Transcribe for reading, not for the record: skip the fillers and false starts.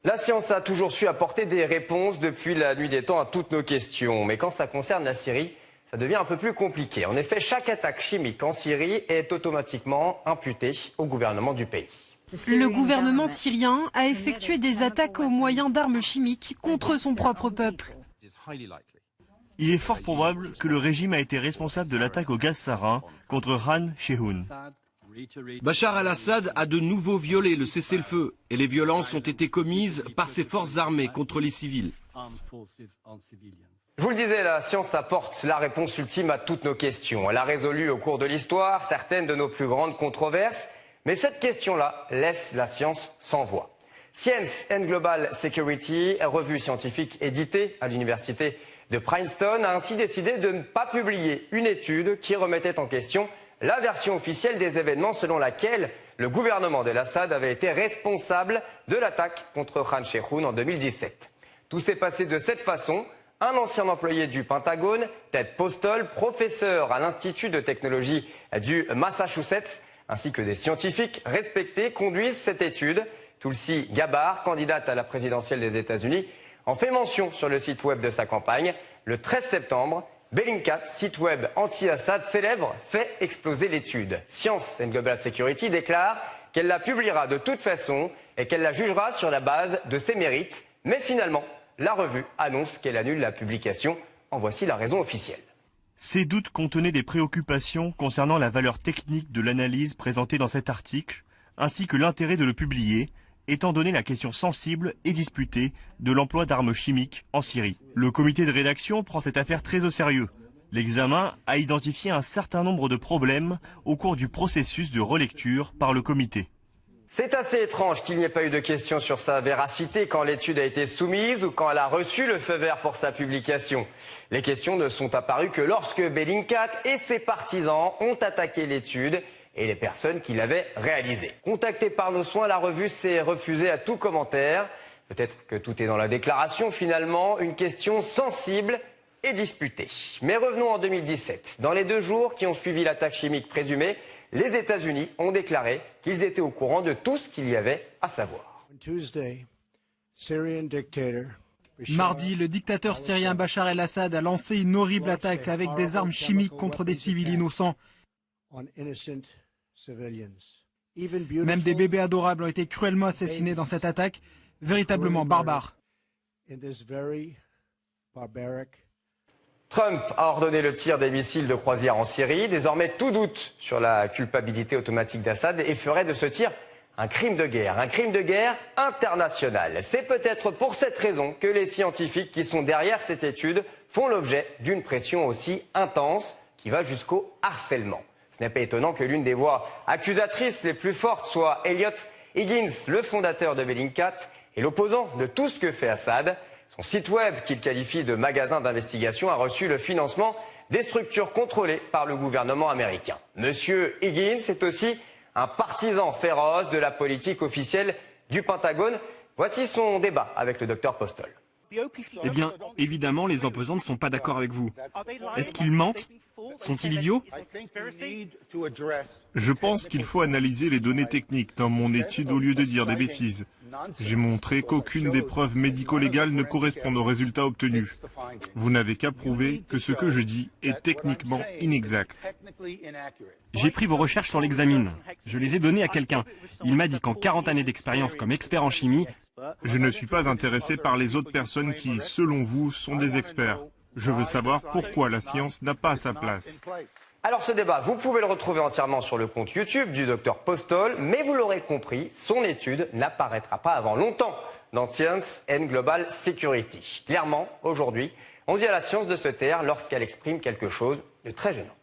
La science a toujours su apporter des réponses depuis la nuit des temps à toutes nos questions. Mais quand ça concerne la Syrie, ça devient un peu plus compliqué. En effet, chaque attaque chimique en Syrie est automatiquement imputée au gouvernement du pays. Le gouvernement syrien a effectué des attaques au moyen d'armes chimiques contre son propre peuple. Il est fort probable que le régime a été responsable de l'attaque au gaz sarin contre Khan Sheikhoun. Bachar al-Assad a de nouveau violé le cessez-le-feu et les violences ont été commises par ses forces armées contre les civils. Je vous le disais, la science apporte la réponse ultime à toutes nos questions. Elle a résolu au cours de l'histoire certaines de nos plus grandes controverses. Mais cette question-là laisse la science sans voix. Science and Global Security, revue scientifique éditée à l'université de Princeton, a ainsi décidé de ne pas publier une étude qui remettait en question la version officielle des événements selon laquelle le gouvernement d'Al-Assad avait été responsable de l'attaque contre Khan Sheikhoun en 2017. Tout s'est passé de cette façon. Un ancien employé du Pentagone, Ted Postol, professeur à l'Institut de technologie du Massachusetts, ainsi que des scientifiques respectés, conduisent cette étude. Tulsi Gabbard, candidate à la présidentielle des États-Unis, en fait mention sur le site web de sa campagne. Le 13 septembre, Bellingcat, site web anti-Assad célèbre, fait exploser l'étude. Science and Global Security déclare qu'elle la publiera de toute façon et qu'elle la jugera sur la base de ses mérites. Mais finalement, la revue annonce qu'elle annule la publication. En voici la raison officielle. Ces doutes contenaient des préoccupations concernant la valeur technique de l'analyse présentée dans cet article, ainsi que l'intérêt de le publier, étant donné la question sensible et disputée de l'emploi d'armes chimiques en Syrie. Le comité de rédaction prend cette affaire très au sérieux. L'examen a identifié un certain nombre de problèmes au cours du processus de relecture par le comité. C'est assez étrange qu'il n'y ait pas eu de questions sur sa véracité quand l'étude a été soumise ou quand elle a reçu le feu vert pour sa publication. Les questions ne sont apparues que lorsque Bellingcat et ses partisans ont attaqué l'étude et les personnes qui l'avaient réalisée. Contactée par nos soins, la revue s'est refusée à tout commentaire. Peut-être que tout est dans la déclaration finalement, une question sensible et disputée. Mais revenons en 2017. Dans les 2 jours qui ont suivi l'attaque chimique présumée, les États-Unis ont déclaré qu'ils étaient au courant de tout ce qu'il y avait à savoir. Mardi, le dictateur syrien Bachar el-Assad a lancé une horrible attaque avec des armes chimiques contre des civils innocents. Même des bébés adorables ont été cruellement assassinés dans cette attaque, véritablement barbare. Trump a ordonné le tir des missiles de croisière en Syrie. Désormais, tout doute sur la culpabilité automatique d'Assad et ferait de ce tir un crime de guerre international. C'est peut-être pour cette raison que les scientifiques qui sont derrière cette étude font l'objet d'une pression aussi intense qui va jusqu'au harcèlement. Ce n'est pas étonnant que l'une des voix accusatrices les plus fortes soit Elliot Higgins, le fondateur de Bellingcat et l'opposant de tout ce que fait Assad. Son site web, qu'il qualifie de magasin d'investigation, a reçu le financement des structures contrôlées par le gouvernement américain. Monsieur Higgins est aussi un partisan féroce de la politique officielle du Pentagone. Voici son débat avec le docteur Postol. Eh bien, évidemment, les opposants ne sont pas d'accord avec vous. Est-ce qu'ils mentent? Sont-ils idiots? Je pense qu'il faut analyser les données techniques dans mon étude au lieu de dire des bêtises. J'ai montré qu'aucune des preuves médico-légales ne correspond aux résultats obtenus. Vous n'avez qu'à prouver que ce que je dis est techniquement inexact. J'ai pris vos recherches sur l'examine. Je les ai données à quelqu'un. Il m'a dit qu'en 40 années d'expérience comme expert en chimie, je ne suis pas intéressé par les autres personnes qui, selon vous, sont des experts. Je veux savoir pourquoi la science n'a pas sa place. Alors ce débat, vous pouvez le retrouver entièrement sur le compte YouTube du docteur Postol, mais vous l'aurez compris, son étude n'apparaîtra pas avant longtemps dans Science and Global Security. Clairement, aujourd'hui, on dit à la science de se taire lorsqu'elle exprime quelque chose de très gênant.